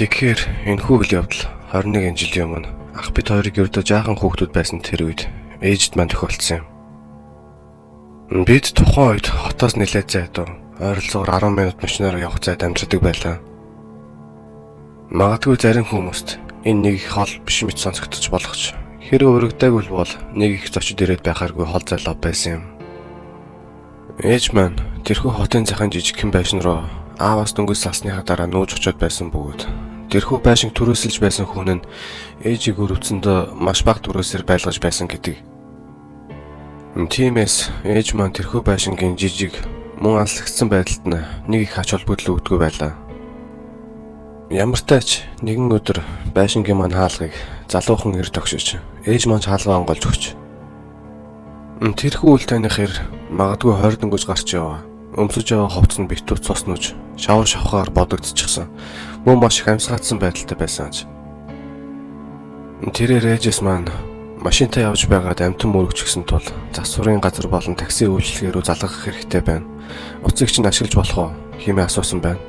Тэгэхээр энэхүү үйл явдал 21 жилийн өмнө ах бид хоёрыг ердөө жаахан хүүхдүүд байсан тэр үед ээжд маань тохиолдсон юм. Бид тухайн үед хотоос нэлээд зайдуу ойролцоогоор 10 минут машинаар явах зайд амьдардаг байлаа. Магадгүй зарим хүмүүст энэ нэг их хол биш мэт сонсогдож болох ч хэрэв өргөдөөгүй бол нэг их зочид ирээд байхааргүй хол зайлав байсан юм. Ээж маань тэрхүү хотын захын жижигхэн байшин руу ааваас дөнгөж салсныхаа дараа нүүж очиод байсан бөгөөд тэрхүү байшинг түрээсэлж байсан хүн нь ээжийг өрөвцөндөө маш бага түрээсээр байлгаж байсан гэдэг. Тиймээс ээж маань тэрхүү байшингийн жижиг мөн алслагдсан байдалд нэг их ач холбогдол өгдөггүй байлаа. Ямар ч тач нэгэн өдөр байшингийн маань хаалгыг залуухан ир тогшиж ээж маань хаалгаа онгойлж өгч. Тэрхүү үйл таныхэр магадгүй 20 дөнгөж гарч яваа. Өмсөж яваа хувцс нь битүү цус нүж шавар шавхаар бодогдчихсан. Мөн маш их амьсгаатсан байдалтай байсан аж. Тэрээр ээжээс маань машинтай явж байгаад амтан мөрөгчгсөн тул засварын газар болон такси үйлчилгээ рүү залгах хэрэгтэй байна. Уцыг чинь ашиглаж болох уу хэмээн асуусан байна.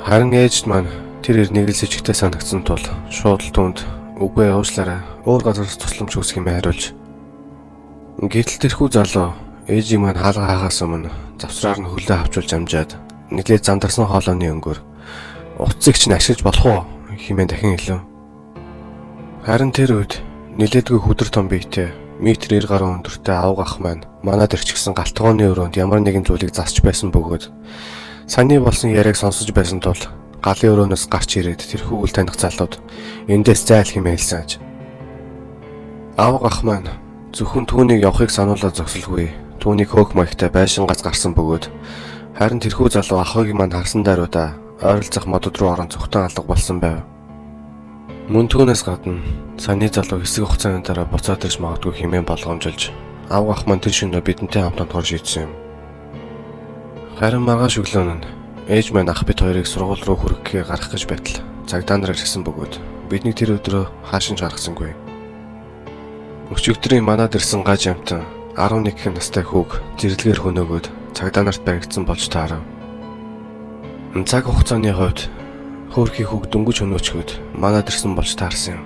Харин ээжд маань тэрээр нэг л сэжигтэй санагдсан тул шууд л түнд үгүй уушлаарай өөр газараас тусламж хүсэх юм хариулж. Гэтэл тэрхүү залуу ээжийг маань хаалга хаагаас өмнө завсраар нь хөлөө авчулж амжаад нэлээд зандарсан хоолойны өнгөөр уцыг чинь ашиглаж болох уу хэмээн дахин хэлв. Харин тэр үед нэлээдгүй хөдөр том биетэй метр 90 гаруй өндөртэй авга ах маань манад ирчихсэн галтгооны өрөөнд ямар нэгэн зүйлийг засч байсан бөгөөд саний болсон яриаг сонсож байсан тул галын өрөөнөөс гарч ирээд тэрхүү үл таних залууд эндээс зайл хэмээн хэлсэн аж. Авга ах маань зөвхөн түүнийг явахыг сануулаад зогсолгүй түүнийг хөөх маягтай байшингаас гарсан бөгөөд харин тэрхүү залуу ахыг маань харсан даруйда ойролцох модод руу орон зүгтэн алга болсон байв. Мөн түүнээс гадна саний залуу хэсэг хугацааны дараа буцаад ирж магадгүй хэмээн болгоомжилж авга ах маань тэр шөнө бидэнтэй хамт онцгор шийдсэн юм. Харин маргааш өглөө нь ээж маань ах бид хоёрыг сургууль руу хүрэхээ гарах гэж байтал цагдаа нар ирсэн бөгөөд бидний тэр өдрөө хаашин гаргасангүй. Өчигдрийн манад ирсэн гаж амтан 11 настай хүүг зэрлэгээр хөнөөгөөд цагдаа нарт баригдсан болж таарав. Цаг хугацааны хувьд хөөрхий хүүг дөнгөж хөнөөчгөөд манад ирсэн болж таарсан юм.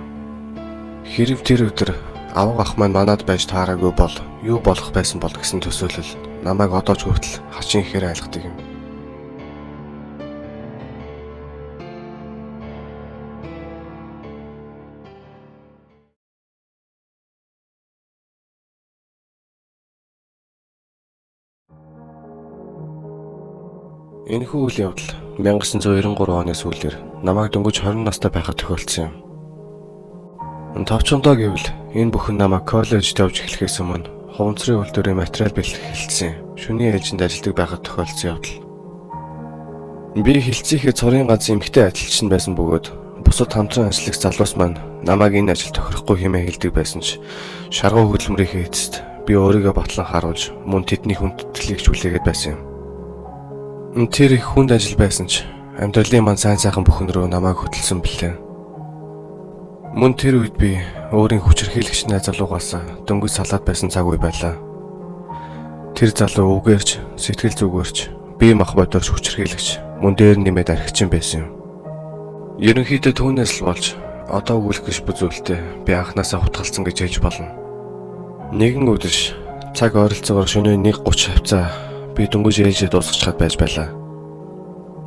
Хэрв тэр өдөр авга ах маань манад байж таараагүй бол юу болох байсан бол гэсэн төсөөлөл намайг одоо ч хүртэл хачин ихээр айлгадаг юм. Энэхүү үйл явдал 1993 оны сүүлээр намайг дөнгөж 20 настай байхад тохиолдсон юм. Товчондоо гэвэл энэ бүхэн намайг коллежид явж эхлэхээс өмнө хуванцрын үйлдвэрийн материал бэлтгэх хэлсэн шөнийн ээлжинд ажилладаг байхад тохиолдсон явдал. Би хэлцээхээ цорын ганц эмэгтэй ажилчин байсан бөгөөд бусад хамтран ажиллах залуус маань намайг энэ ажил тохирохгүй хэмээн хэлдэг байсан ч шаргуу хөдөлмөрийнхээ эцэст би өөрийгөө батлан харуулж мөн тэдний хүндэтгэлийг хүлээгээд байсан юм. Тэр их хүнд ажил байсан ч амьдралын маань сайн сайхан бүхэн рүү намайг хөтлсөн билээ. Мөн тэр үед би өөрийн хүчирхийлэгч найз залуугаас дөнгөж салаад байсан цаг үе байлаа. Тэр залуу үгээрч сэтгэл зүгээрч бие мах бодорч хүчирхийлэгч мөн дээр нэмээд архичин байсан юм. Ерөнхийдөө түүнээс л болж одоо өгүүлэх гэж бүзүүлтэй би анханасаа хутгалсан гэж хэлж болно. Нэгэн өдөр цаг ойролцоогоор шөнийн 1:30 хавцаа би дөнгөж ээлжид дуусгачаад байж байлаа.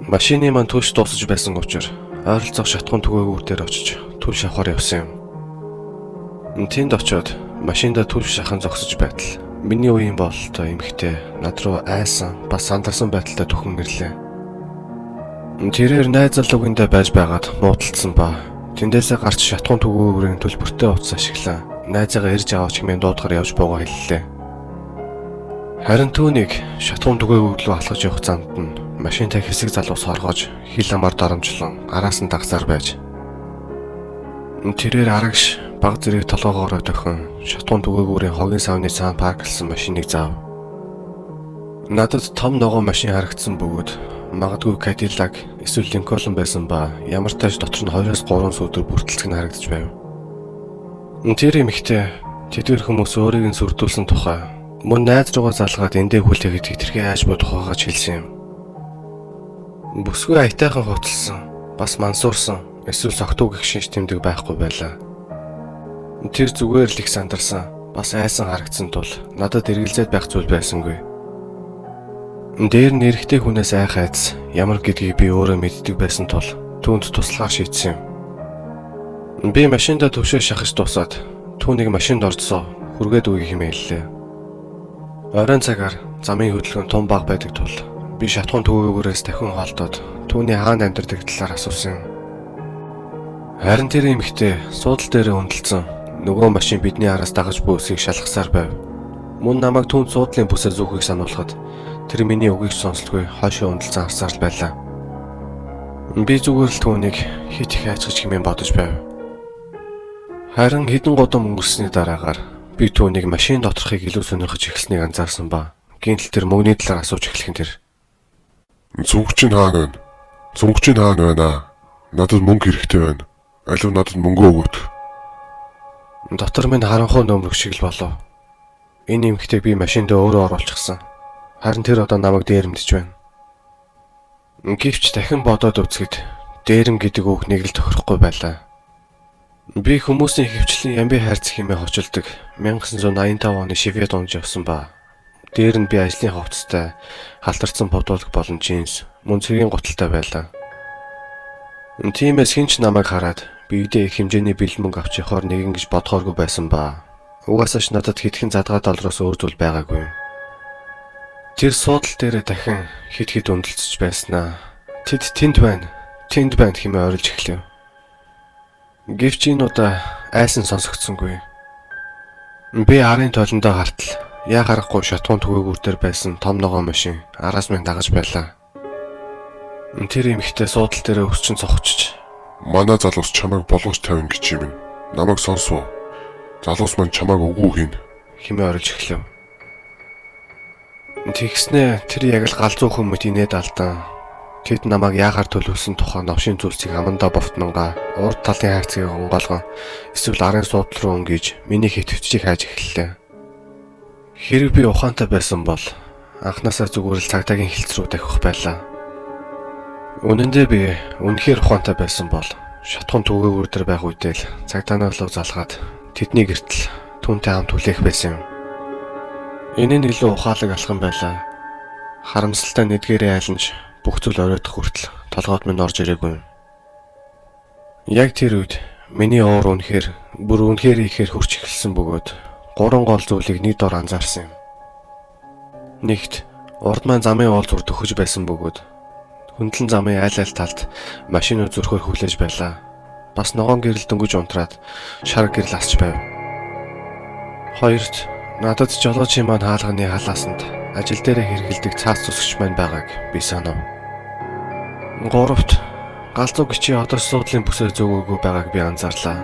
Машины маань түлш дуусаж байсан учраас ойролцоох шатхуун түгээгүүр дээр очиж түлш авахар явсан юм. Тэнд очиод машиндаа түлш шахан зогсож байтал миний үеийн бололтой эмэгтэй над руу айсан бас сандарсан байдалтай төхөн ирлээ. Тэрээр найз залуугиндаа байж байгаад муудалцсан ба тэндээсээ гарч шатхуун түгээгүүрийн төлбөртэй утас ашиглаа найзаагаа ирж аваач хэмээн дуудахаар явж буугаа хэллээ. Харин түүнийг шатхуун түгээгүүр рүү алхаж явах замд нь машинтай хэсэг залуус хоргож хил амаар дарамжлан араас нь дагсаар байж тэрээр арагш баг зэрэг толгоогоороо дохин шатхуун түгээгүүрийн хогийн савны цаана парклсан машиныг заав. Надад том ногоон машин харагдсан бөгөөд магадгүй Cadillac эсвэл Lincoln байсан ба ямар тач дотор нь 2-3 сүүдэр бүртэлцэх нь харагдаж байв. Тэр эмэгтэй тэдгээр хүмүүс өөрийг нь сүрдүүлсэн тухай мөн найз руугаа залгаад эндээ хүлээгээд хэтэрхий айж бодох байгааж хэлсэн юм. Бүсгүй аятайхан хувцалсан Бас мансуурсан эсвэл согтуу гэх шинж тэмдэг байхгүй байлаа. Тэр зүгээр л их сандарсан, бас айсан харагдсан тул надад эргэлзээд байх зүйл байсангүй. Дээр нь эрэгтэй хүнээс айх айдас ямар гэдгийг би өөрөө мэддэг байсан тул түүнд туслахаар шийдсэн юм. Би машиндаа төвшөө шахаж дуусаад түүнийг машинд орцсоо хүргээд үгүй хэмээллээ. Оройн цагаар замын хөдөлгөөн том баг байдаг тул би шатхуун төвөөгөөс дахин холдоод түүний хаанд амьдардаг талаар асуусан юм. Харин тэр эмэгтэй суудал дээр хөндөлцөн нөгөө машин бидний араас дагаж буй үсгийг шалгасаар байв. Мөн намайг түүнд суудлын бүсээ зүүхийг сануулхад тэр миний үгийг сонсолгүй хойшоо хөндөлцөн харсаар л байлаа. Би зүгээр л түүнийг хит их айцгаж хэмээн бодож байв. Харин хэдэн гудам өнгөрсөний дараагаар би түүнийг машин доторхыг илүү сонирхож эхэлснийг анзаарсан ба гинтл тэр мөнгөний талаар асууж эхлэхэн тэр Цүнхчин хаана байна? Цүнхчин хаана байна? Надад мөнгө хэрэгтэй байна. Алив надад мөнгө өгөөд. Дотор минь харанхуй нөмрөг шиг л болов. Энэ эмэгтэйг би машиндаа өөрөө оруулчихсан. Харин тэр одоо намайг дээрэмдэж байна. Гэвч дахин бодоод үзэхэд дээрэм гэдэг үг нэг л тохирохгүй байлаа. Би хүмүүсийн хөвчлийн ямби хайрцаг хэмээн хочилдог 1985 оны Шивэд унж явсан ба дээр нь би ажлын хувцастай халтарсан бодвол болон джинс мөн цэгийн гуталтай байлаа. Тиймээс хинч намайг хараад биедээ их хэмжээний бэлэн мөнгө авч явахаар нэгэн гэж бодохооргүй байсан ба угаасаа ч надад хэдхэн задгаа доллароос өөр зүйл байгаагүй. Тэр суудал дээрээ дахин хид өндөлцөж байснаа тэнд байна хэмээн ойрлж эхлэв. Гэвч энэ удаа айсан сонсогдсонгүй. Би арын тоолондоо хартал яа харахгүй шатхуун түгээгүүр дээр байсан том ногоон машин араас минь дагаж байлаа. Тэр эмэгтэй суудал дээрээ өсчин цохочж Манай залуус чамайг болгож тавина гэж юм. Намайг сонсов. Залуус маань чамайг үгүй хийн хэмээн ойрлж эхлэв. Тэгснээ тэр яг л галзуу хүмүүст инээд алдан тэд намайг яахаар төлөвлөсөн тухай новшийн зүйлсийг амандаа бовтнонгаа урд талын хайрцгийг онгоолгон эсвэл арын суудал руу өнгөж миний хитвчийг хайж эхэллээ. Хэрэг би ухаантай байсан бол анхнаасаа зүгээр л цагдаагийн хилц рүү дахих байлаа. Үнэн дээр би үнэхээр ухаантай байсан бол шатхуун түгээгүүр дээр байх үедээ л цагдааны олог залгаад тэдний гэртэл түүнтэй хамт хүлээх байсан юм. Энэ нь илүү ухаалаг алхам байлаа. Харамсалтай нэгдгээрээ айлнж бүх зүйл оройтох хүртэл толгойд минь орж ирээгүй юм. Яг тэр үед миний уур үнэхээр ихээр хурч эхэлсэн бөгөөд 3 гол зүйлийг нэг дор анзаарсан юм. Нэгт урд маань замын уулзвар төхөж байсан бөгөөд хөндлөн замын айл талд машинууд зөрхөөр хүлээж байлаа. Бас ногоон гэрэл дөнгөж унтраад шар гэрэл асч байв. Хоёрт надад жолоочийн маань хаалганы халаасанд ажил дээрээ хэргэлдэг цаас зүсгч маань байгааг би санав. Гуравт галзуу гिचи одоо суудлын бүсээр зөөгөөгүй байгааг би анзаарлаа.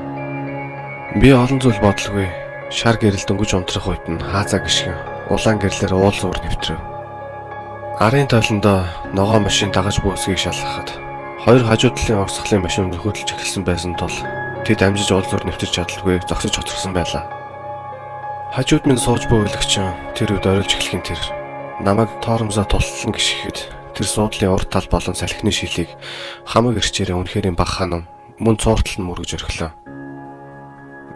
Би олон зүйл бодлогүй шар гэрэл дөнгөж унтрах үед нь хаазаа гიშгэн улаан гэрлэр уулзвар нэвтрэв. Арын тоолондоо ногоон машин дагаж буй үсгийг шалгахад хоёр хажуу талын орсголын машин хөдөлж эхэлсэн байсан тул тэд амжиж уулзвар нэвтэрч чадалгүй зогсож хоцорсон байлаа. Хажууд минь сууж буй өлөгчин тэр үед орилж эхлэхин тэр намайг тоормсоо тултлан гიშгэхэд тэр суудлын урд тал болон салхины шилийг хамаг ирчээрээ үнэхээр баг ханам мөн цууртал нь мөргөж орхилоо.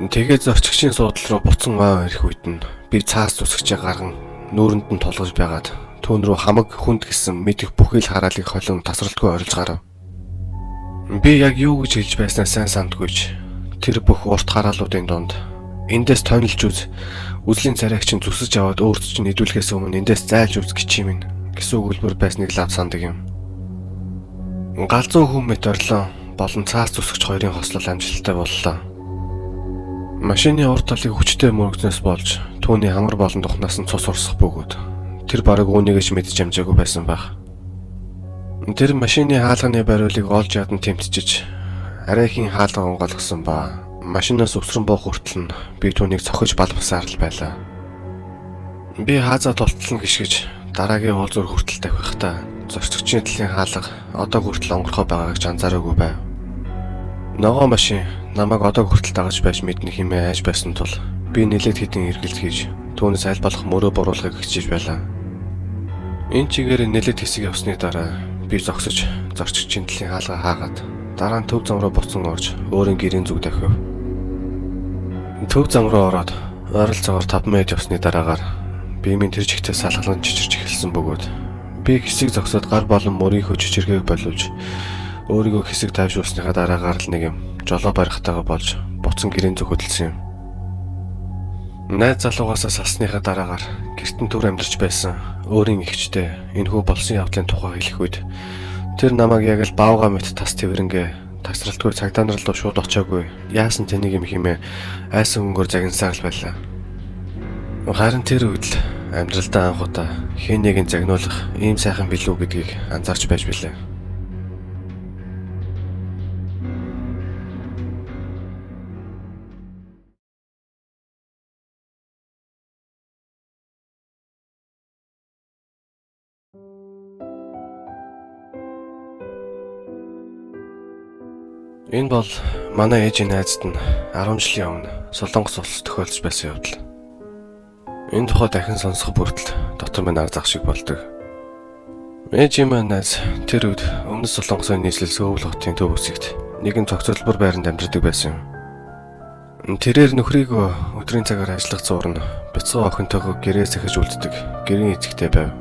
Тэгээд зорчигчийн суудлал руу буцан гоо ирэх үед нь би цаас зүсгчээ гарган нүүрэнд нь тулгаж байгаад түүн рүү хамаг хүнд гисэн мэдих бүхий л хараалыг холон тасралтгүй орилж гарав. Би яг юу гэж хэлж байснаа сайн сандгүйч тэр бүх урт хараалуудын дунд эндээс тонилж үзлийн царайг чинь зүсэж аваад өөрт чинь нэдүүлэхээс өмнө эндээс зайлж үз гэж юм гэсэн өгүүлбэр байсныг лав сандаг юм. Галзуу хүмүүст орлоо болон цаас зүсгч хоёрын хослол амжилттай боллоо. Машины урд талыг хүчтэй мөргснөөс болж түүний хамар болон тухнаас нь цус урсах бөгөөд тэр бараг үүнийгэж мэдж амжаагүй байсан байх. Тэр машины хаалганы бариулыг олж ядан тэмтжиж арайхийн хаалга онгойлгосон ба машинаас өсрөн буух хүртэл нь би түүнийг цохиж балбасаар л байлаа. Би хаазаа тултлан гიშгэж дараагийн уулзвар хүртэл давхихтаа зорчигчийн талын хаалга одоо хүртэл онгорхоо байгааг ч анзаараагүй байв. Ногоон машин намайг одоо хүртэл дагаж байж мэднэ хэмээн айж байсан тул би нэлээд хэдэн эргэлт хийж түүнээс аль болох мөрөө буруулахыг хичээж байлаа. Энэ чигээр нэлээд хэсэг явсны дараа би зогсож зорчигчийн талын хаалга хаагаад Дараа нь төв зам руу буцан орж өөрийн гэрийн зүг дахив. Төв зам руу ороод ойролцоогоор 5 минут явсны дараагаар биемийн тэр жигтэй салгалан чичирч эхэлсэн бөгөөд би хэсэг зогсоод гар болон мөрийнхөө чичиргээг боловч өөрийгөө хэсэг тайвшруулсныхаа дараагаар л нэг юм жолоо барихтайгаа болж буцан гэрийн зүг хөдөлсөн юм. Найз залуугаасаа салсныхаа дараагаар гэртэн түр амьдарч байсан өөрийн эгчтэй энэхүү болсон явдлын тухай хэлэх үед тэр намайг яг л баавга мэт тас твэрэнгээ тасралтгүй цагдаа нар руу шууд очиагүй яасан тэнийг юм хэмээн айсан өнгөөр загинсаар л байлаа. Харин тэр үед л амьдралдаа анх удаа хэн нэгэн загнуулах ийм сайхан билүү гэдгийг анзаарч байж билээ. Энэ бол манай ээжийн найзад нь 10 жилийн өмнө Солонгос улс тохиолдож байсан явдал. Энэ тухай дахин сонсох бүртэл дотор минь ар зах шиг болдог. Ээжийн маань найз тэр үед өмнө Солонгосын нийслэл Сөүл хотын төв хэсэгт нэгэн цогцлбор байранд амьдардаг байсан юм. Тэрээр нөхрийгөө өдрийн цагаар ажиллах зуурна бяцхан охинтойгоо гэрээ сахиж үлддэг гэрийн эзэгтэй байв.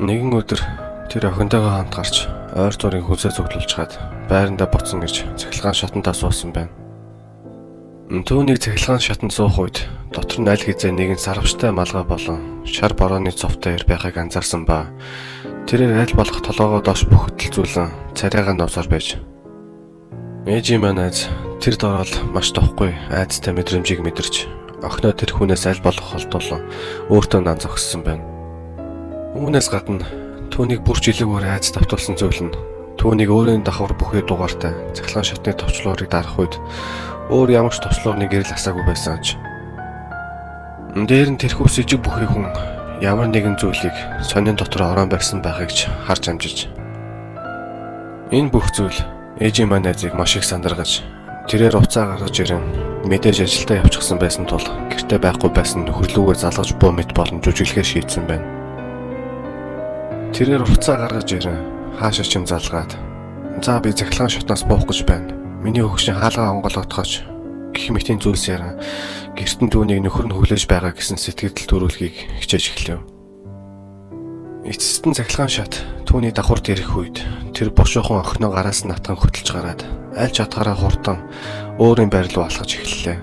Нэгэн өдөр тэр охинтойгоо хамт гарч ойр зургийг хүнсээ цуглуулж хаад байрандаа буцсан гэж цахилгаан шатантаа суусан байна. Түүнийг цахилгаан шатанд суух үед дотор нь аль хэзээ нэгэн сарвчтай малгай болон шар борооны цовтой ир байхыг анзаарсан ба тэрээр аль болох толгоогоо доош бүхэлдэлзүүлэн царайгаа новсоор байж. Ээжийн маань найз тэр дорол маш товхгүй айцтай мэдрэмжийг мэдэрч охиноо тэр хүнээс аль болох холдуулан өөртөө нан зогссон байна. Үүнээс гадна түүнийг бүр жилүүгээр айц давтуулсан зүйл нь түүнийг өөрийн давхар бүхий дугаартай цахилгаан шатны товчлуурыг дарах үед өөр ямар ч товчлуурны гэрэл асаагүй байсан ч. Дээр нь тэрхүү сэжиг бүхий хүн ямар нэгэн зүйлийг сонин дотор орон барьсан байхыг ч харж амжиж. Энэ бүх зүйл ээжийн маань найзыг маш их сандаргаж тэрээр уцаа гаргаж ирэн мэдээж ажилдаа явчихсан байсан тул гэртээ байхгүй байсан нөхөрлүүгээ залгаж буу мэт болон жүжиглэхээр шийдсэн байна. Тэрээр уцаа гаргаж ирэн хаашаа ч юм залгаад за би цахилгаан шатнаас буух гэж байна. Миний хөгшин хаалгаа онгойлготгооч гэх мэтийн зүйлс яран гэртэн түүнийг нөхөр нь хүлээж байгаа гэсэн сэтгэл төрүүлэхийг хичээж эхлэв. Эцэст нь цахилгаан шат түүний давхарт ирэх үед тэр бошоохон охиноо гараас нь натхан хөтөлж гараад аль чадхаараа хурдан өөрийн байр руу алхаж эхэллээ.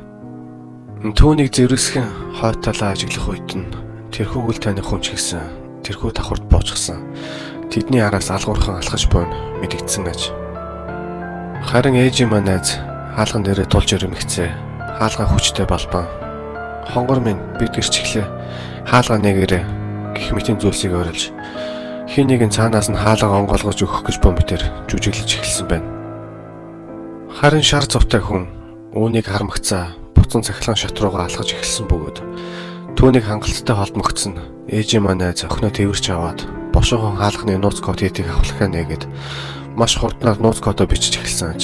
Түүнийг зэрвсгэн хойд талаа ажиглах үед нь тэрхүү гүл таних хүн ч гэсэн тэрхүү давхарт боочгсан. Тэдний араас алгуурхан алхаж буйн мэдэгдсэн аж. Харин ээжийн маань найз хаалган дээрээ тулж ирэмэгцээ. Хаалган хүчтэй балбан. Хонгор минь бид гэрчглээ. Хаалган нэгээрээ гэх мэтийн зүйлсийг ойрлж хин нэгэн цаанаас нь хаалга онгоолгож өгөх гэж бомбитэр жүжиглэж эхэлсэн байна. Харин шар цовтой хүн үүнийг харамгцаа буцан цахилгаан шат руугаа алхаж эхэлсэн бөгөөд түүнийг хангалттай холбогдсон ээжийн маань найз охиноо тэрвэрч аваад бошоохон хаалганы нууц код хийдийг авахлахаа нэгэд маш хурднаар нууц кодоо бичиж эхэлсэн аж.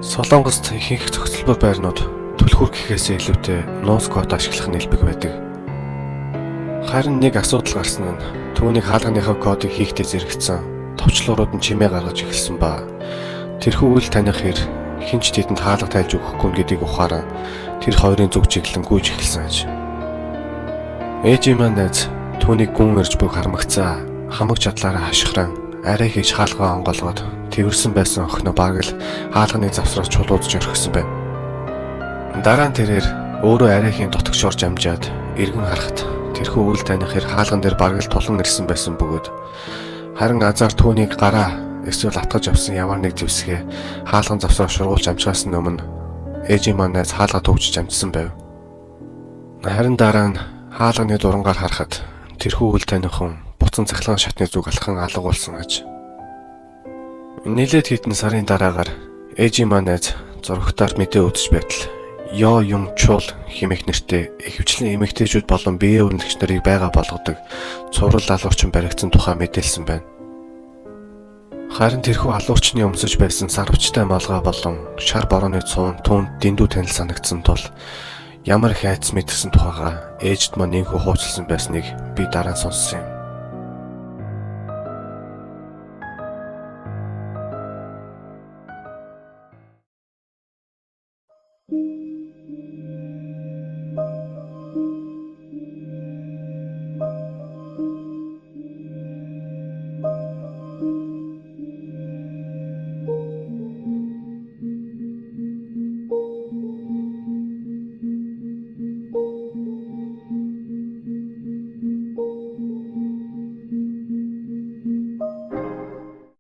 Солонгост ихэнх цогцлбор байрнууд түлхүүр гэхээсээ илүүтэй нууц код ашиглах нэлбэг байдаг. Харин нэг асуудал гарсан нь түүнийг хаалганыхаа кодыг хийхдээ зэрэгцсэн товчлуурууд нь чимээ гаргаж эхэлсэн ба тэрхүү үйл таних хэр хинч тэдэнд хаалга тайлж өгөхгүй гэдгийг ухааран тэр хоёрын зүг чиглэн гүйж эхэлсэн аж. Ээжийн маань найз түүнийг гүн ирж буй харамгцаа хамаг чадлаараа хашхиран арай хийж хаалгаа онгоолгоод тэрвэрсэн байсан охиноо бараг л хаалганы завсраас чулуудж орхисон байна. Дараа нь тэрээр өөрөө арайхийн дотогш орж амжаад эргэн харахад тэрхүү үйл таних хэр хаалган дээр бараг л тулан ирсэн байсан бөгөөд харин азар түүнийг гараа эсвэл атгаж авсан ямар нэг зэвсгээ хаалган завсраа шургуулж амжихаас өмнө ээжийн маань найз хаалга төвчж амжсан байв. Харин дараа нь хаалганы дурангаар харахад тэрхүү үйл таних хүн буцан цахилгаан шатны зүг алхан алгуулсан аж. Нилээд хэдэн сарын дараагаар ээжийн маань найз зурагтаар мэдээ үзэж байтал Ёо Юм Чул хэмээх нэртэй ихэвчлэн эмэгтэйчүүд болон биеэ өрнөгч нарыг байгаа болгодог цуврал алуурчин баригдсан тухай мэдээлсэн байна. Харин тэрхүү алуурчны өмсөж байсан сарвчтай малгай болон шар борооны цуун түүнд дэндүү танил санагдсан тул ямар их айц мэдсэн тухайга ээжд маань инхүү хуучилсан байсныг би дараа нь сонссон юм. Thank you.